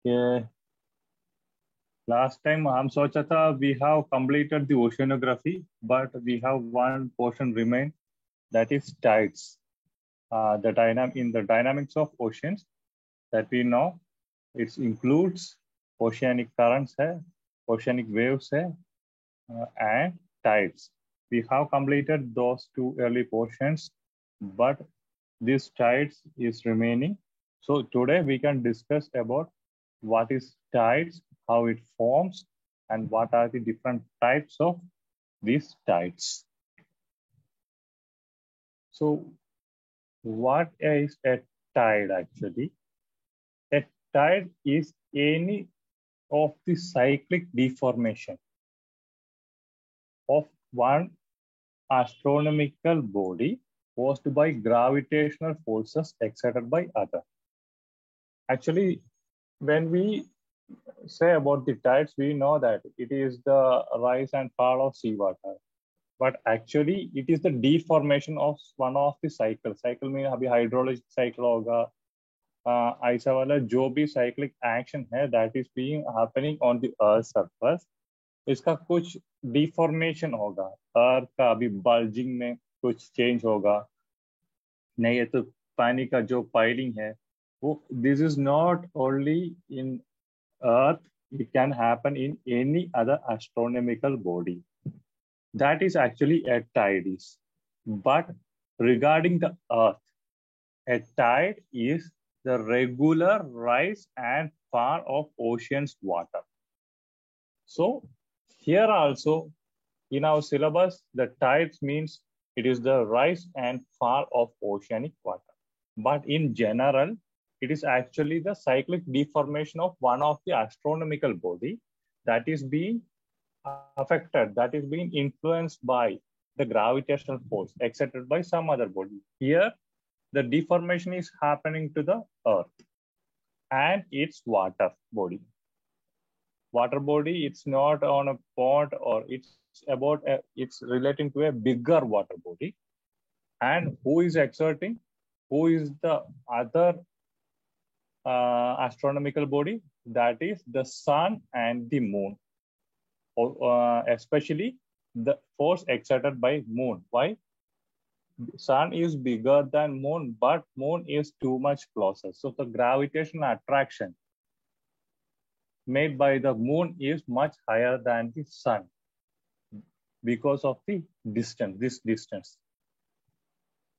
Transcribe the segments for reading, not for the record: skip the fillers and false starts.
Okay. Last time हम सोचा था we have completed the oceanography, but we have one portion remain, that is tides. In the dynamics of oceans that we know, it includes oceanic currents है, oceanic waves है, and tides. We have completed those two early portions, but this tides is remaining. So today we can discuss about what is tides, how it forms, and what are the different types of these tides. So what is a tide actually? A tide is any of the cyclic deformation of one astronomical body caused by gravitational forces exerted by other. Actually, when we say about the tides, we know that it is the rise and fall of seawater. But actually, it is the deformation of one of the cycles. Cycle means अभी hydrologic cycle होगा, ऐसा वाला जो भी cyclic action है that is being happening on the earth surface, इसका कुछ deformation होगा. earth का अभी bulging में कुछ change होगा. नहीं है तो पानी का जो piling है वो this is not only in earth, it can happen in any other astronomical body. That is actually a tide is. But regarding the earth, a tide is the regular rise and fall of ocean's water. So here also in our syllabus, the tides means it is the rise and fall of oceanic water. But in general, it is actually the cyclic deformation of one of the astronomical body that is being affected, that is being influenced by the gravitational force exerted by some other body. Here, the deformation is happening to the earth and its water body. Water body, it's not on a pond, or it's relating to a bigger water body. And who is exerting? Who is the other astronomical body? That is the sun and the moon. Especially the force exerted by moon. Why? Sun is bigger than moon, but moon is too much closer. So the gravitational attraction made by the moon is much higher than the sun because of the distance, this distance.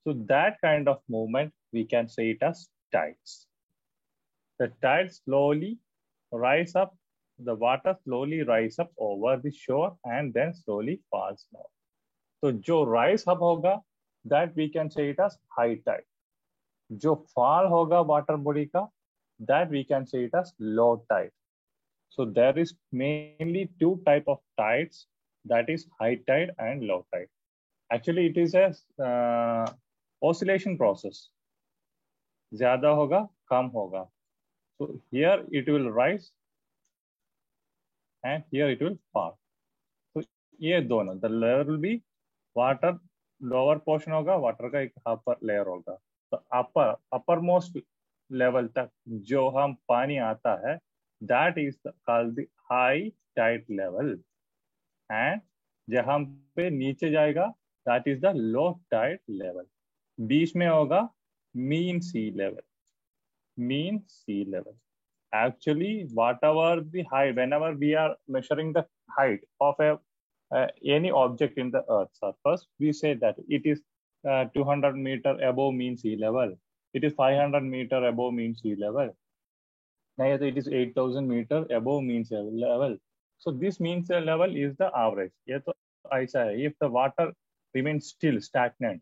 So that kind of movement, we can say it as tides. The tides slowly rise up, the water slowly rise up over the shore and then slowly falls down. So जो rise up होगा, that we can say it as high tide. जो fall होगा water body का, that we can say it as low tide. So there is mainly two type of tides, that is high tide and low tide. Actually, it is a oscillation process. ज़्यादा होगा, कम होगा. So here it will rise and here it will fall. So ये दोनों, the layer will be water, lower portion होगा, water का एक upper layer होगा. तो uppermost level तक जो हम पानी आता है, that is called the high tide level. And जहाँ पे नीचे जाएगा, that is the low tide level. बीच में होगा mean sea level. Mean sea level. Actually, whatever the height, whenever we are measuring the height of any object in the earth surface, we say that it is 200 meter above mean sea level. It is 500 meter above mean sea level. It is 8,000 meter above mean sea level. So this mean sea level is the average. If the water remains still stagnant,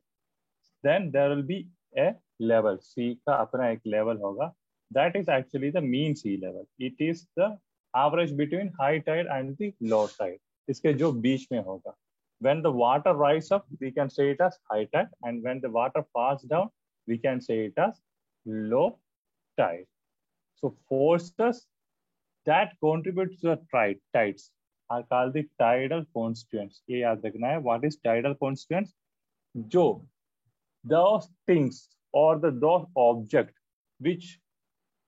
then there will be a level. Sea का अपना एक level होगा. That is actually the mean sea level. It is the average between high tide and the low tide. इसके जो बीच में होगा. When the water rise up, we can say it as high tide, and when the water falls down, we can say it as low tide. So forces that contribute to the tides are called the tidal constituents. ये याद रखना है. What is tidal constituents? जो those things or those objects which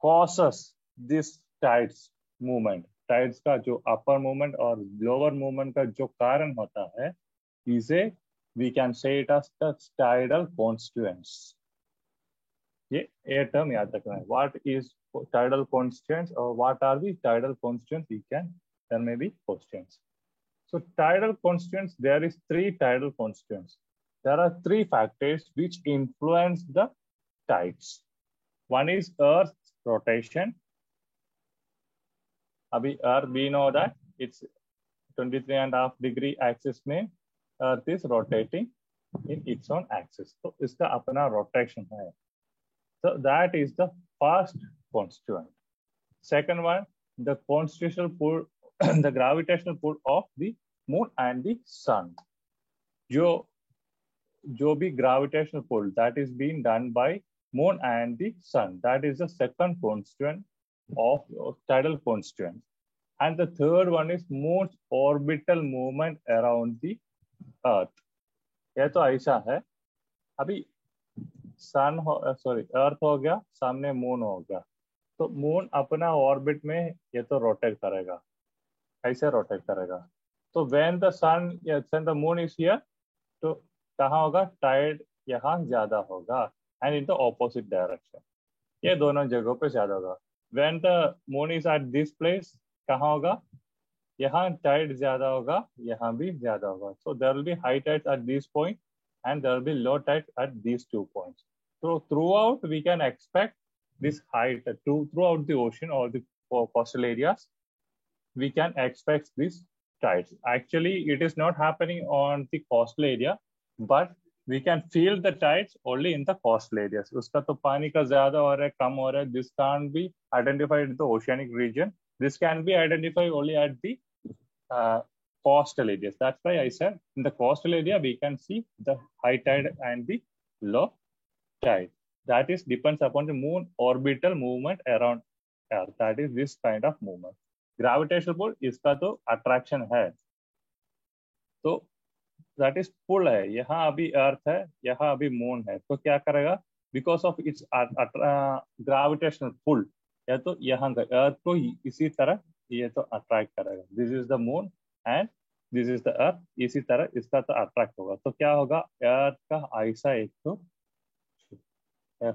causes this tides movement, tides का जो upper movement और lower movement का जो कारण होता है, इसे we can say it as the tidal constituents. ये टर्म याद रखना है, व्हाट इज टाइडल कॉन्स्टिट्यूएंट्स और what are the tidal constituents, we can there may be questions. So tidal constituents, there is three tidal constituents. There are three factors which influence the tides. One is Earth's rotation. Abhi Earth, we know that it's 23.5 degree axis में Earth is rotating in its own axis. So इसका अपना rotation है. So that is the first constituent. Second one, the constitutional pull, the gravitational pull of the moon and the sun. जो भी gravitational pull that is being done by moon and the sun, that is the second constituent of tidal constituent. And the third one is moon's orbital movement around the earth. यह तो ऐसा है, अभी सन sorry अर्थ हो गया, सामने moon हो गया, तो मून अपना ऑर्बिट में ये तो रोटेट करेगा, ऐसे रोटेट करेगा। तो when the sun the moon is here, तो कहाँ होगा, टाइड यहाँ ज्यादा होगा, and in the opposite direction, ये दोनों जगहों पे ज्यादा होगा। When the moon is at this place, कहाँ होगा, यहाँ टाइड ज्यादा होगा, यहाँ भी ज्यादा होगा। So there will be high tides at this point and there will be low tide at these 2 points. So throughout we can expect this height throughout the ocean or the coastal areas, we can expect these tides. Actually, it is not happening on the coastal area, but we can feel the tides only in the coastal areas. उसका तो पानी का ज्यादा हो रहा है, कम हो रहा है. This can't be identified in the oceanic region. This can be identified only at the coastal areas. That's why I said in the coastal area we can see the high tide and the low tide. That is depends upon the moon orbital movement around Earth. That is this kind of movement. Gravitational pull, इसका तो attraction है, तो that is pull है. यहाँ अभी Earth है, यहाँ अभी moon है, तो क्या करेगा, because of its gravitational pull, या तो यहाँ Earth को इसी तरह ये तो attract करेगा. This is the moon and this is the earth, इसी तरह इसका तो अट्रैक्ट होगा, तो क्या होगा, अर्थ का ऐसा एक तो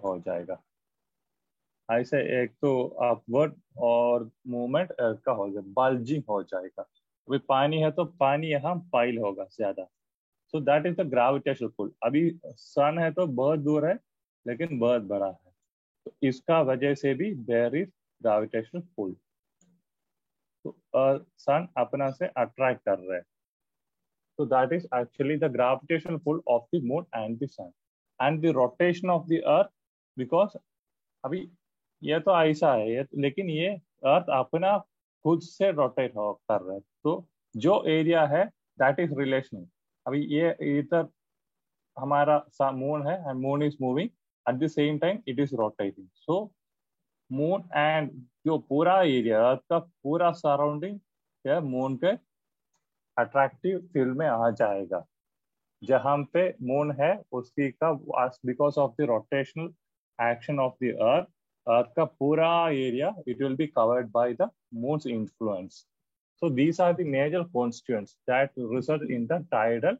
हो जाएगा, ऐसा एक तो अपवर्ड और मूवमेंट अर्थ का हो जाएगा, बल्जिंग हो जाएगा. अभी पानी है तो पानी यहाँ पाइल होगा ज्यादा. So that is the gravitational pull. अभी सन है तो बहुत दूर है लेकिन बहुत बड़ा है, तो इसका वजह से भी देयर इज ग्रेविटेशनल पुल. तो सन अपना से अट्रैक्ट कर रहे हैं, so that is actually the gravitational pull of the moon and the sun and the rotation of the earth, because अभी ये तो ऐसा है ये, लेकिन ये अर्थ अपना खुद से रोटेट कर रहा है. तो जो एरिया है दैट इज रिलेशनल. अभी ये इधर हमारा मून है and moon is moving at the same time it is rotating. So moon and जो पूरा एरिया अर्थ का पूरा सराउंडिंग मून के अट्रैक्टिव फील्ड में आ जाएगा. जहां पे मून है उसकी का because of the rotational action of the earth, earth का पूरा area it will be covered by the moon's influence. So these are the major constituents that result in the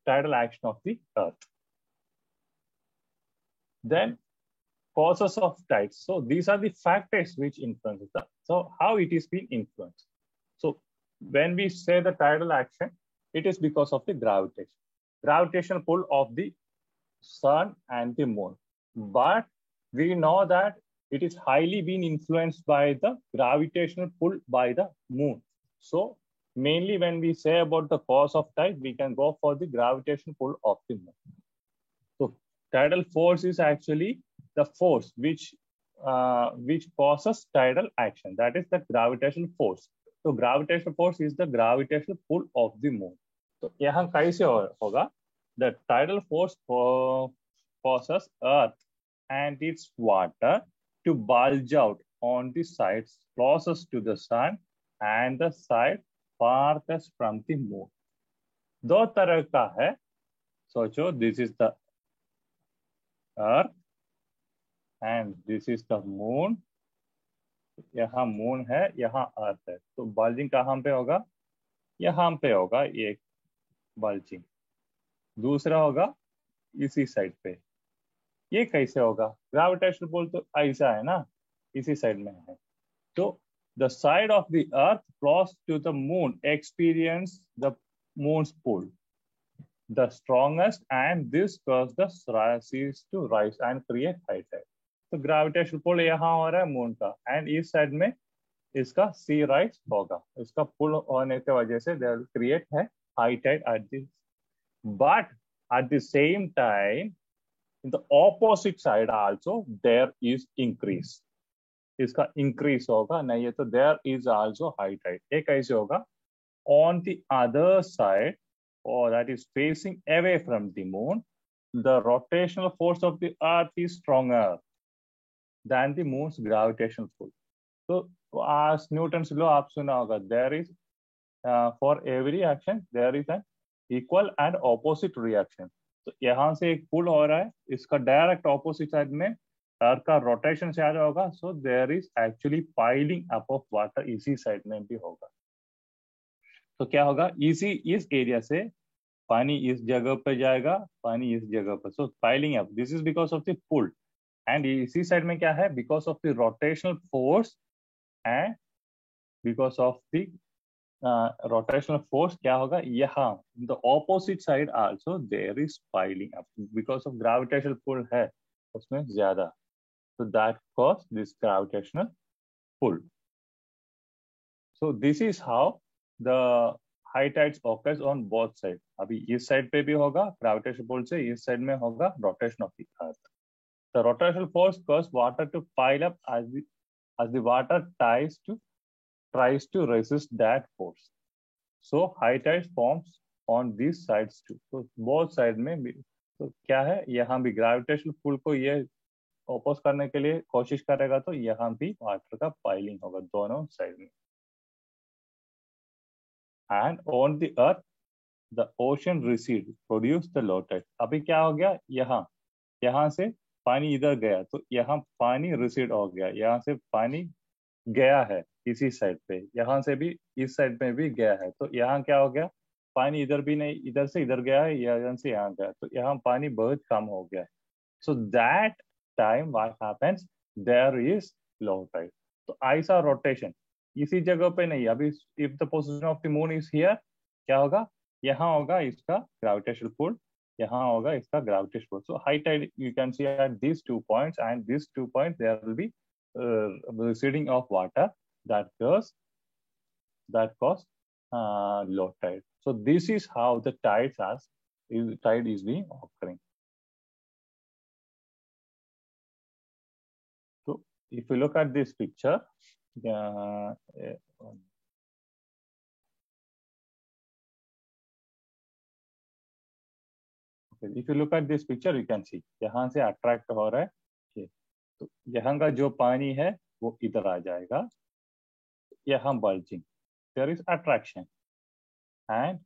tidal action of the earth. Then causes of tides. So these are the factors which influence that. So how it is being influenced. So when we say the tidal action, it is because of the gravitational pull of the sun and the moon. But we know that it is highly being influenced by the gravitational pull by the moon. So mainly when we say about the cause of tide, we can go for the gravitational pull of the moon. So tidal force is actually the force which causes tidal action. That is the gravitational force. So gravitational force is the gravitational pull of the moon. तो यहाँ कैसे होगा, the tidal force causes earth and its water to bulge out on the sides closest to the sun and the side farthest from the moon. दो तरह का है, सोचो, this is the earth and this is the moon, यहाँ moon है, यहाँ अर्थ है, तो बल्जिंग कहाँ पे होगा? यहाँ पे होगा एक बल्जिंग। दूसरा होगा इसी साइड पे। ये कैसे होगा? ग्रेविटेशनल पुल तो ऐसा है ना, इसी साइड में है। तो the side of the earth close to the moon experience the moon's pull the strongest, and this causes the seas to rise and create high tide. तो ग्रेविटेशनल पुल यहाँ हो रहा है मून का, एंड इस साइड में इसका सी rise होगा। इसका पुल होने की वजह से दे विल क्रिएट है high tied at this, but at the same time in the opposite side also there is increase। इसका increase होगा, नहीं है तो there is also high tide। ये कैसे होगा? On the other side, or that is facing away from the moon, the rotational force of the earth is stronger than the moon's gravitational pull। So as Newton's law आप सुना होगा, there is for every action there is an equal and opposite reaction। तो यहाँ से एक पुल हो रहा है, इसका डायरेक्ट ऑपोजिट साइड में अर्थ का रोटेशन से आ रहा होगा, so there is actually piling up of water इसी साइड में भी होगा। तो क्या होगा? इसी इस एरिया से पानी इस जगह पे जाएगा, पानी इस जगह पर, so piling up, this is because of the pull. And इसी साइड में क्या है? Because of the rotational force and because of the rotational force क्या होगा? यहाँ the opposite side also there is piling up because of gravitational pull है उसमें ज्यादा, so that cause this gravitational pull। so this is how the high tides occurs on both sides। अभी इस side पे भी होगा gravitational pull से, इस साइड में होगा rotation of the earth। the rotational force causes water to pile up as the water tries to resist that force। So high tide forms on these sides too। तो both side में भी तो क्या है? यहाँ भी ग्रेविटेशनल पुल को ये ओपोज करने के लिए कोशिश करेगा, तो यहाँ भी वाटर का पाइलिंग होगा दोनों साइड में। And on the earth the ocean recede produce the low tide. अभी क्या हो गया? यहाँ से पानी इधर गया, तो यहाँ पानी रिसीड हो गया, यहाँ से पानी गया है इसी साइड पे, यहाँ से भी इस साइड में भी गया है, तो यहाँ क्या हो गया? पानी इधर भी नहीं, इधर से इधर गया है, यहाँ से यहाँ गया, तो यहाँ पानी बहुत कम हो गया है। So that time what happens? There is low tide. तो ऐसा रोटेशन इसी जगह पे नहीं, अभी if the position of the moon is here, क्या होगा? यहाँ होगा इसका ग्रेविटेशनल पुल, यहाँ होगा इसका gravitational pull. So high tide you can see at these 2 points, and these 2 points there will be receding of water that cause low tide। so this is how the tide is being occurring। so if you look at this picture, if you look at this picture you can see यहाँ से attract हो रहा है ये, तो यहाँ का जो पानी है वो इधर आ जाएगा, यहाँ bulging, there is attraction। and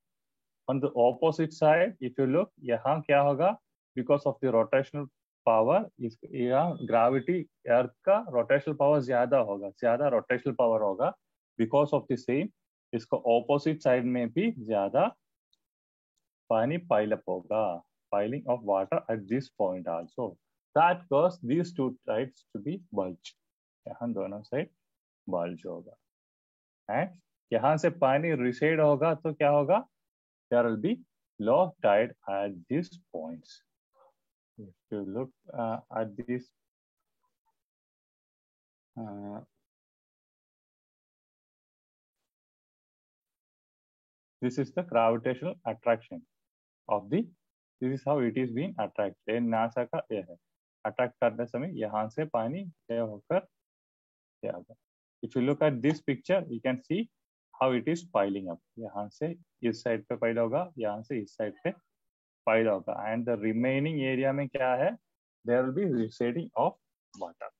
on the opposite side if you look, यहाँ क्या होगा? because of the rotational power, यहाँ ग्रेविटी, अर्थ का रोटेशनल पावर ज्यादा होगा, ज्यादा रोटेशनल पावर होगा, बिकॉज ऑफ द सेम इसको ऑपोजिट साइड में भी ज्यादा पानी पाइल अप होगा, piling of water at this point also, that cause these two sides to be bulge। यहाँ दोनों साइड bulge होगा, एंड यहाँ से पानी रिसेड होगा, तो क्या होगा? there will be low tide at these points। if you look at this this is the gravitational attraction of the, this is how it is being attracted। NASA का ये है, अट्रैक्ट करते समय यहाँ से पानी ये होकर ये आएगा। if you look at this picture you can see how it is piling up। यहाँ से इस साइड पे पाइल होगा, यहाँ से इस साइड पे पाइल होगा, and the remaining area में क्या है? there will be receding of water।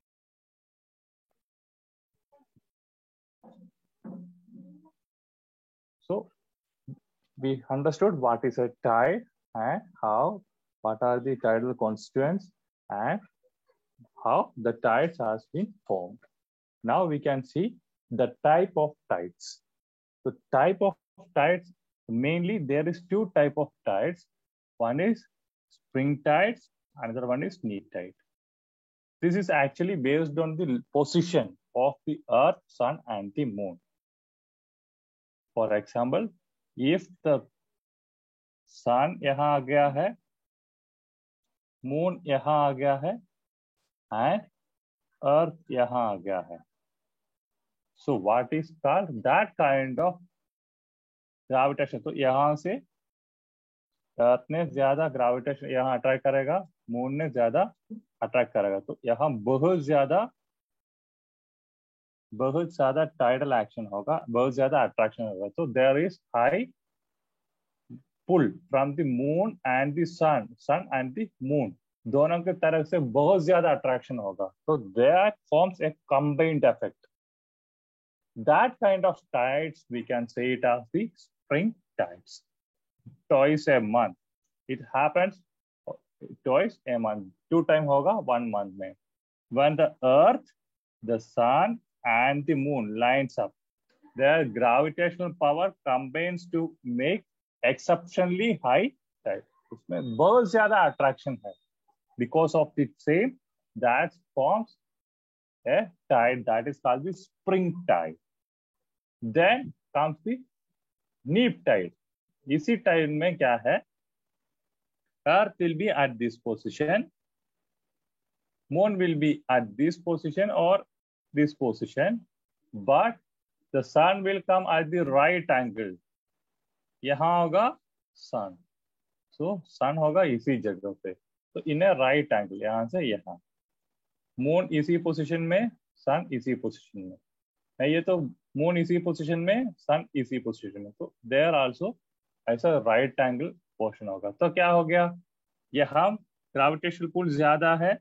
so we understood what is a tide and what are the tidal constituents and how the tides has been formed। Now we can see the type of tides. The type of tides, mainly there is two type of tides. One is spring tides, another one is neap tide. This is actually based on the position of the earth, sun and the moon. For example, if the sun यहाँ आ गया है, moon यहाँ आ गया है and earth यहाँ आ गया है, so what is called that kind of gravitation? तो यहाँ से अर्थ ने ज्यादा ग्रेविटेशन यहाँ अट्रैक्ट करेगा, मून ने ज्यादा अट्रैक्ट करेगा, तो यहाँ बहुत ज्यादा टाइडल एक्शन होगा, बहुत ज्यादा अट्रैक्शन होगा. तो there is high pull from the moon and the sun and the moon, दोनों की तरफ से बहुत ज्यादा अट्रैक्शन होगा. तो that forms a combined effect. That kind of tides we can say it as the spring tides. Twice a month. It happens twice a month. 2 times होगा 1 month में. When the earth, the sun and the moon lines up, their gravitational power combines to make exceptionally high tide. उसमें बहुत ज्यादा attraction है. Because of the same, that forms a tide that is called the spring tide. Then comes the neap tide. इसी time में क्या है, earth will be at this position, moon will be at this position और this position, but the sun will come at the right angle. यहां होगा सन, सो सन होगा इसी जगह पे, तो इन ए राइट एंगल, यहां से यहां. मून इसी पोजिशन में, सन इसी पोजिशन में. नहीं, ये तो मून इसी पोजिशन में, सन इसी पोजिशन में, तो देयर आल्सो ऐसा राइट एंगल पोर्शन होगा. तो क्या हो गया, यहाँ ग्रेविटेशनल पुल ज्यादा है,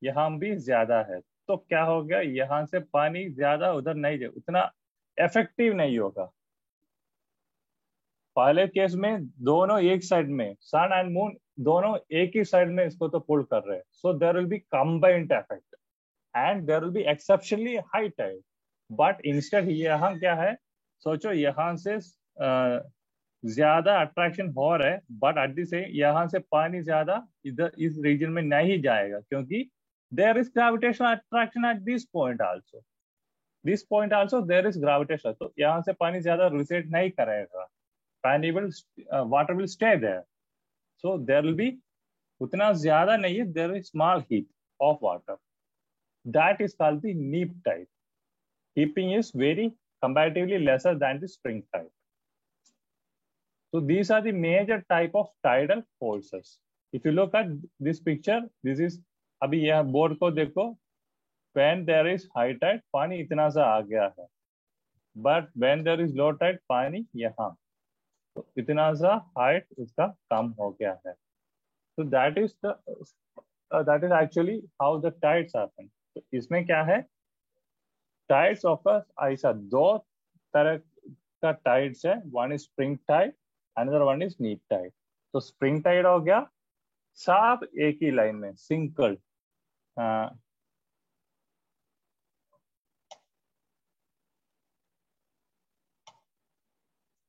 यहाँ भी ज्यादा है, तो क्या हो गया, यहाँ से पानी ज्यादा उधर नहीं जाए, उतना इफेक्टिव नहीं होगा. पहले केस में दोनों एक साइड में, सन एंड मून दोनों एक ही साइड में इसको तो पुल कर रहे हैं, so there will be combined effect and there will be exceptionally high tide. But instead यहाँ क्या है, सोचो यहाँ से ज्यादा अट्रैक्शन हो रहा है, बट एट द सेम यहाँ से पानी ज्यादा इधर इस रीजन में नहीं जाएगा, क्योंकि there is gravitational attraction at this point also. This point also there is gravitation, तो यहाँ से पानी ज्यादा रिसेट नहीं करेगा, पानी will water will stay there, so there will be उतना ज्यादा नहीं है, there is small heap of water. That is called the neap tide. Heaping is very comparatively lesser than the spring tide. So these are the major type of tidal forces. If you look at this picture, this is, अभी यह board को देखो, when there is high tide पानी इतना सा आ गया है, but when there is low tide पानी यहाँ, तो इतना सा हाइट इसका कम हो गया है. So that is actually how the tides happen. तो इसमें क्या है, टाइड्स ऑफर ऐसा दो तरह का टाइड्स है. One is spring tide, another one is neap tide. तो स्प्रिंग टाइड हो गया सब एक ही लाइन में सिंगल,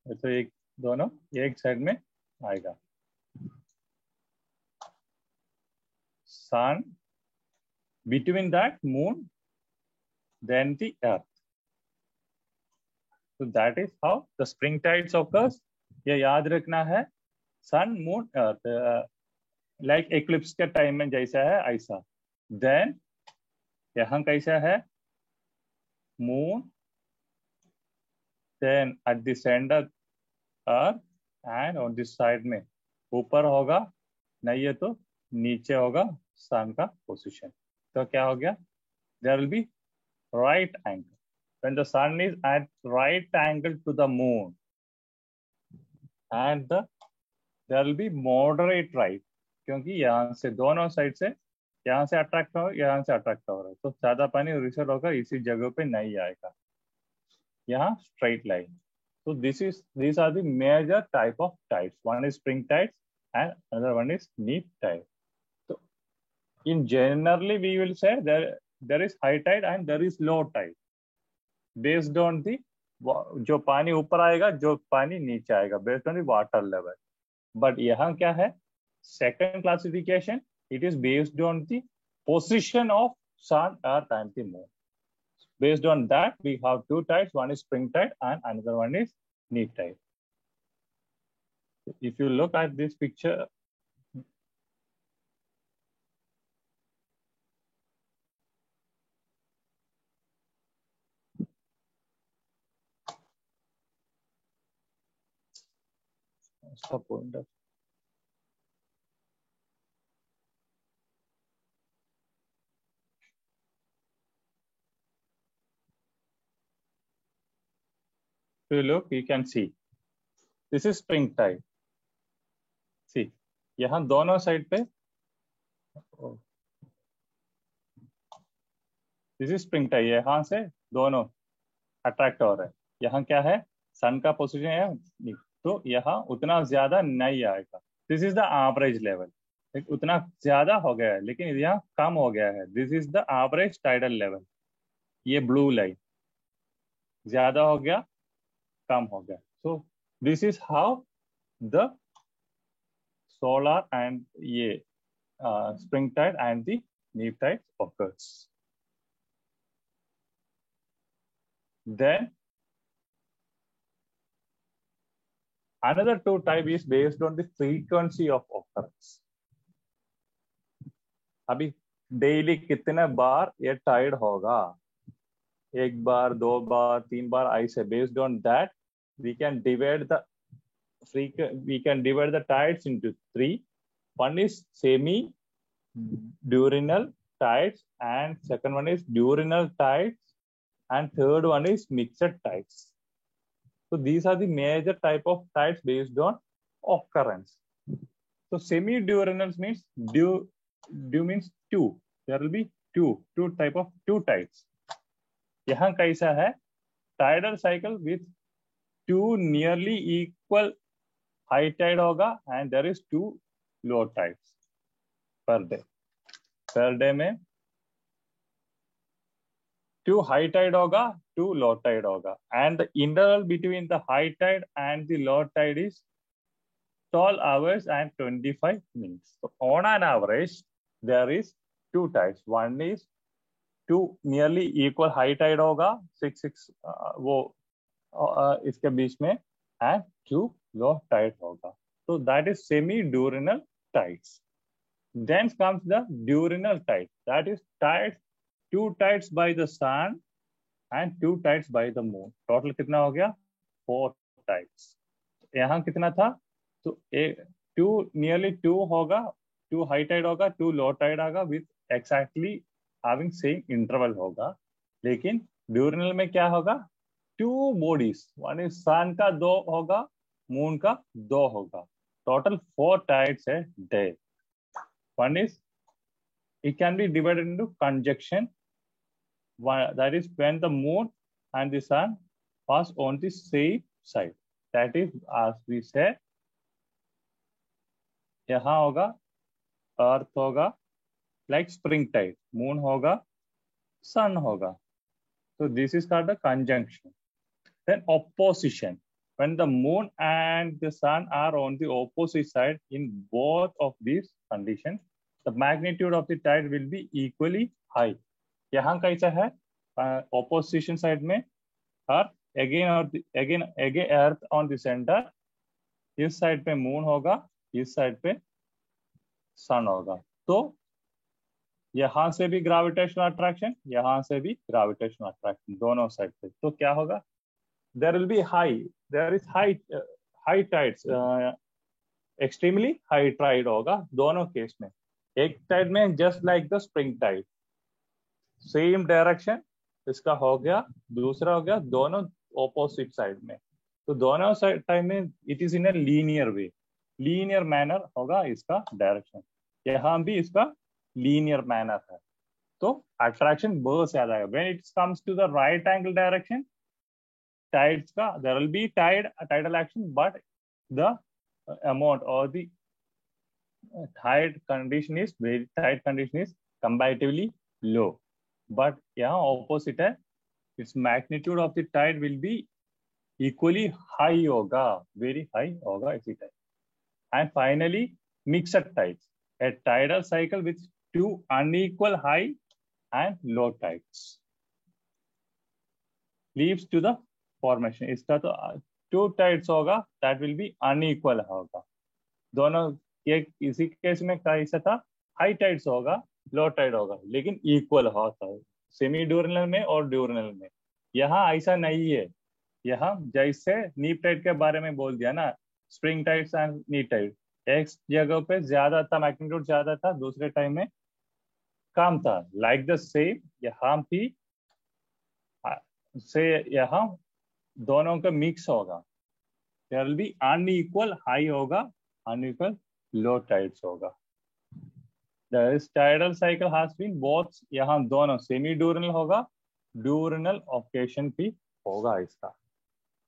तो एक दोनों एक साइड में आएगा. Sun, between that moon, then the earth. So that is how the spring tides occurs. ये याद रखना है, sun, moon, earth, like eclipse के टाइम में जैसा है ऐसा. Then यहाँ कैसा है, moon, then at the center earth, and on this side में ऊपर होगा, नहीं है तो नीचे होगा sun का position. तो क्या हो गया, there will be right angle. When the sun is at right angle to the moon, and there will be moderate right, क्योंकि यहाँ से दोनों साइड से, यहाँ से अट्रैक्ट हो, यहाँ से अट्रैक्ट हो रहा है, तो ज्यादा पानी रिसेट होकर इसी जगह पे नहीं आएगा, यहाँ straight line. So these are the major type of tides. One is spring tides and another one is neap tide. So in generally we will say there is high tide and there is low tide. Based on the, जो पानी ऊपर आएगा जो पानी नीचे आएगा, based on the water level. But यहाँ क्या है, second classification, it is based on the position of sun, earth and the moon. Based on that, we have two tides. One is spring tide and another one is neap tide. If you look at this picture, stop pointer. If you look, you can see this is spring tide. See, यहाँ दोनों side पे this is spring Tide, यहाँ से दोनों attract हो रहे हैं. यहाँ क्या है, सन का पोजीशन है, तो यहाँ उतना ज्यादा नहीं आएगा. This is the average level. उतना ज्यादा हो गया है लेकिन यहाँ कम हो गया है. This is the average tidal level. ये ब्लू लाइन ज्यादा हो गया, कम हो गया. सो this is how the solar and spring tide and the neap tide occurs. Then another two type is based on the frequency of occurrence. अभी daily कितने बार ये Tide होगा, एक बार, दो बार, तीन बार, ऐसे. Based on that we can divide the tides into three. One is semi diurnal tides, and second one is diurnal tides, and third one is mixed tides. So these are the major type of tides based on occurrence. So semi diurnal means due means two. There will be two type of two tides. यहाँ कैसा है, tidal cycle with two nearly equal high tide होगा and there is two low tides per day. Per day में two high tide होगा, two low tide होगा, and the interval between the high tide and the low tide is 12 hours and 25 minutes. So on an average, there is two tides. One is two nearly equal high tide होगा, 6 वो इसके बीच में, and two low tide होगा. So that is semi-diurnal tides. Then comes the diurnal tide. That is tides, two tides by the sun and two tides by the moon. Total कितना हो गया, 4 tides. यहाँ कितना था, तो two nearly two होगा, two high tide होगा, two low tide होगा, with exactly having same interval होगा. लेकिन diurnal में क्या होगा, two bodies, one is sun का 2 होगा, moon का 2 होगा. Total 4 tides a day. One is, it can be divided into conjunction. One, that is when the moon and the sun pass on the same side. That is, as we said, यहाँ होगा अर्थ होगा like spring tide, moon होगा, sun होगा. So this is called the conjunction. Then opposition, when the moon and the sun are on the opposite side, in both of these conditions, the magnitude of the tide will be equally high. यहाँ कैसा है, opposition side में earth again earth on the center, इस side पे moon होगा, इस side पे sun होगा. तो यहाँ से भी ग्रेविटेशनल अट्रैक्शन, यहाँ से भी ग्रेविटेशनल अट्रैक्शन, दोनों साइड पे. तो क्या होगा, there will be high tides, extremely high tide होगा दोनों केस में. एक टाइड में just like the spring tide, same direction इसका हो गया, दूसरा हो गया, दोनों opposite side में. तो दोनों साइड टाइम में it is in a linear manner होगा इसका डायरेक्शन. यहाँ भी इसका linear manner है. तो attraction बहुत ज्यादा है. When it comes to the right angle direction, tides का there will be tidal action, but the amount or the tide condition is comparatively low. But यहाँ opposite है, its magnitude of the tide will be equally high होगा, very high होगा इसी type. And finally, mixed tides, a tidal cycle with two unequal high and low tides leads to the formation. इसका तो two tides होगा, that will be unequal होगा. दोनों ये इसी केस में कैसा था, हाई टाइड्स होगा, लो टाइड होगा, लेकिन इक्वल होता है सेमी ड्यूरनल में और ड्यूरनल में. यहाँ ऐसा नहीं है. यहाँ जैसे नीप टाइड के बारे में बोल दिया ना, स्प्रिंग टाइड्स एंड नीप टाइड, एक जगह पे ज्यादा था, मैग्नीट्यूड ज्यादा था, दूसरे टाइम में कम था. लाइक द सेम यहाँ भी से यहाँ दोनों का मिक्स होगा. There will be unequal high होगा, अनइक्वल लो टाइड्स होगा. This tidal cycle has been both, यहाँ दोनों सेमी ड्यूरनल होगा, ड्यूरनल ऑकेशन भी होगा इसका.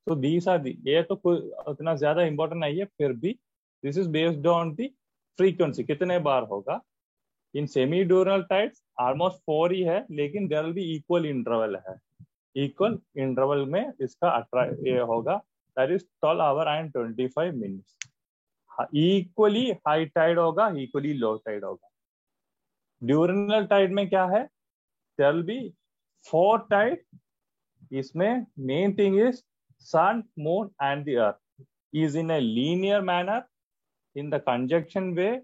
So these are the, ये तो कोई उतना ज्यादा इंपॉर्टेंट नहीं है, फिर भी this is based on the frequency, कितने बार होगा. In semi diurnal tides almost 4 ही है, लेकिन there will be equal interval है. इक्वल इंटरवल में इसका ये होगा, that is 12 hour and 25 minutes. Equally high tide होगा, इक्वली लो टाइड होगा. ड्यूरनल टाइड में क्या है, देयर विल बी 4 टाइड. इसमें main thing is sun, moon and the earth is in a linear manner in the conjunction way.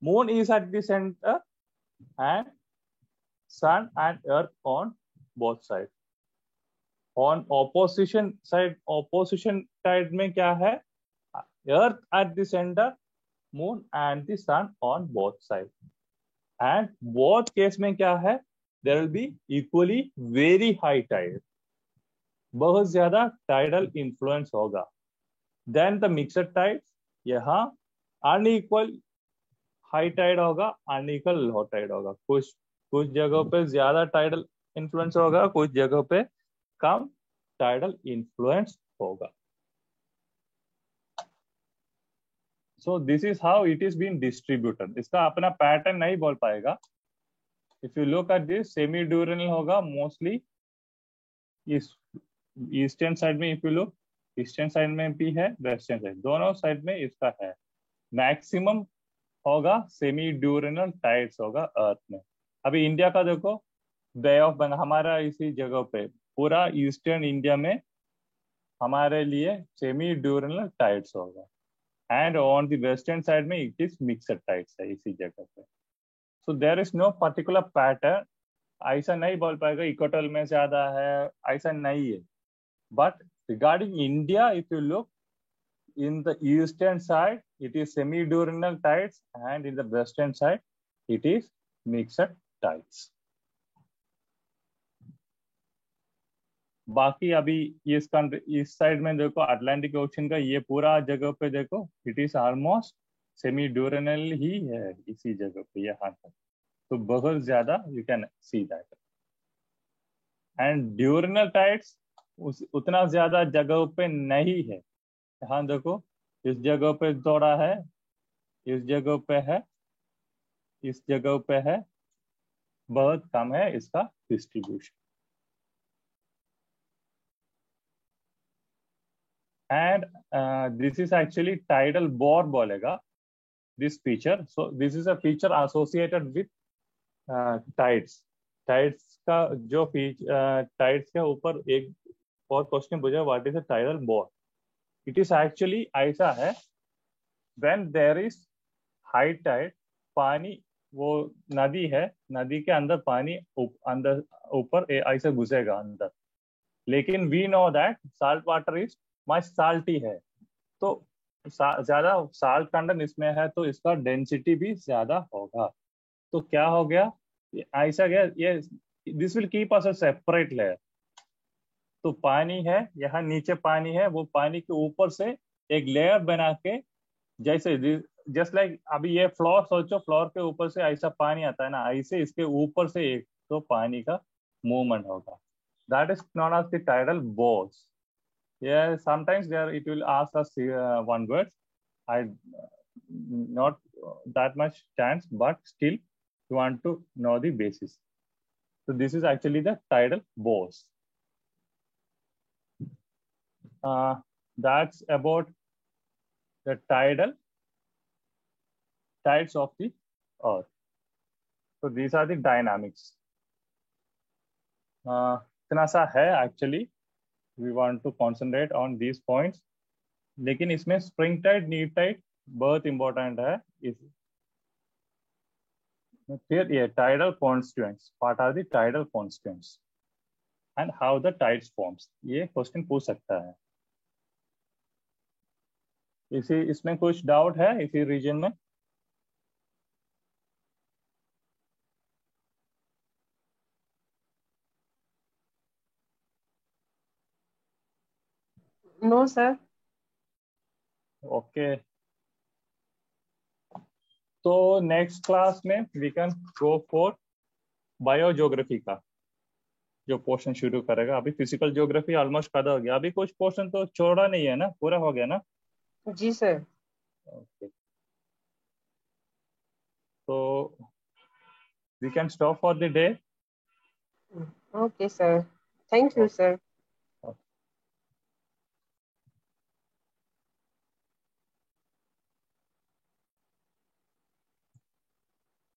Moon is at the center and sun and earth on both sides. On opposition side, opposition side में क्या है, earth at the center, moon and the sun on both sides. And both case में क्या है, there will be equally very high tide, बहुत ज्यादा tidal influence होगा. Then the mixed tides, यहाँ unequal high tide होगा, unequal low tide होगा. कुछ जगहों पे ज्यादा tidal influence होगा, कुछ जगहों पे कम tidal influence होगा. So this is how it is being distributed. इसका अपना पैटर्न नहीं बोल पाएगा. If you look at this, semi diurnal होगा mostly इस ईस्टर्न साइड में. if you look, eastern side में भी है, वेस्टर्न साइड, दोनों साइड में इसका है. मैक्सिमम होगा सेमी ड्यूरनल टाइड्स होगा अर्थ में. अभी इंडिया का देखो, बे ऑफ बंगाल हमारा इसी जगह पे, पूरा ईस्टर्न इंडिया में हमारे लिए सेमी ड्यूरनल टाइड्स होगा. And on the western side में इट इज मिक्सड टाइड्स है इसी जगह पे. So there is no particular pattern. ऐसा नहीं बोल पाएगा इक्वेटोरियल में ज्यादा है, ऐसा नहीं है. But regarding India, if you look in the eastern side, it is semi-diurnal tides, and in the western side, it is mixed tides. बाकी अभी इस साइड में देखो, अटलांटिक ओशन का ये पूरा जगह पे देखो, it is almost semi diurnal ही है इसी जगह पे यहाँ तक. तो बहुत ज्यादा you can see that. And diurnal tides उतना ज्यादा जगह पे नहीं है. यहाँ देखो, इस जगह पे थोड़ा है, इस जगह पे है, इस जगह पे है, बहुत कम है इसका distribution. And this is actually tidal bore बोलेगा this feature. So this is a feature associated with tides. Tides का जो टाइड्स के ऊपर एक और क्वेश्चन पूछा, what is a tidal bore. It is actually ऐसा है, when there is high tide, पानी, वो नदी है, नदी के अंदर पानी अंदर ऊपर ऐसे घुसेगा अंदर. लेकिन we know that salt water is much salty है, तो ज्यादा साल्ट कंटेंट इसमें है, तो इसका डेंसिटी भी ज्यादा होगा. तो क्या हो गया, ऐसा गया, ये this will keep us a separate layer. तो पानी है, यहाँ नीचे पानी है, वो पानी के ऊपर से एक लेयर बना के, जैसे जस्ट लाइक अभी ये फ्लोर सोचो, फ्लोर के ऊपर से ऐसा पानी आता है ना, ऐसे इसके ऊपर से एक तो पानी का मूवमेंट होगा. That is known as the tidal bores. Yeah, sometimes there it will ask us one word. I not that much chance, but still you want to know the basis. So this is actually the tidal bores. That's about the tides of the earth. So these are the dynamics. इतना सा है actually. We want to concentrate on these points. लेकिन इसमें spring tide, neap tide बहुत important है. Here, yeah, tidal constituents. What are the tidal constituents? And how the tides forms? ये question पूछ सकता है. इसमें कुछ डाउट है इसी रीजन में? No, sir. Okay. तो नेक्स्ट क्लास में we can go for biogeography का जो पोर्शन शुरू करेगा. अभी फिजिकल ज्योग्राफी ऑलमोस्ट खत्म हो गया. अभी कुछ पोर्शन तो छोड़ा नहीं है ना, पूरा हो गया ना? जी सर. ओके, तो we can stop for the day. Okay, sir. Thank you, sir.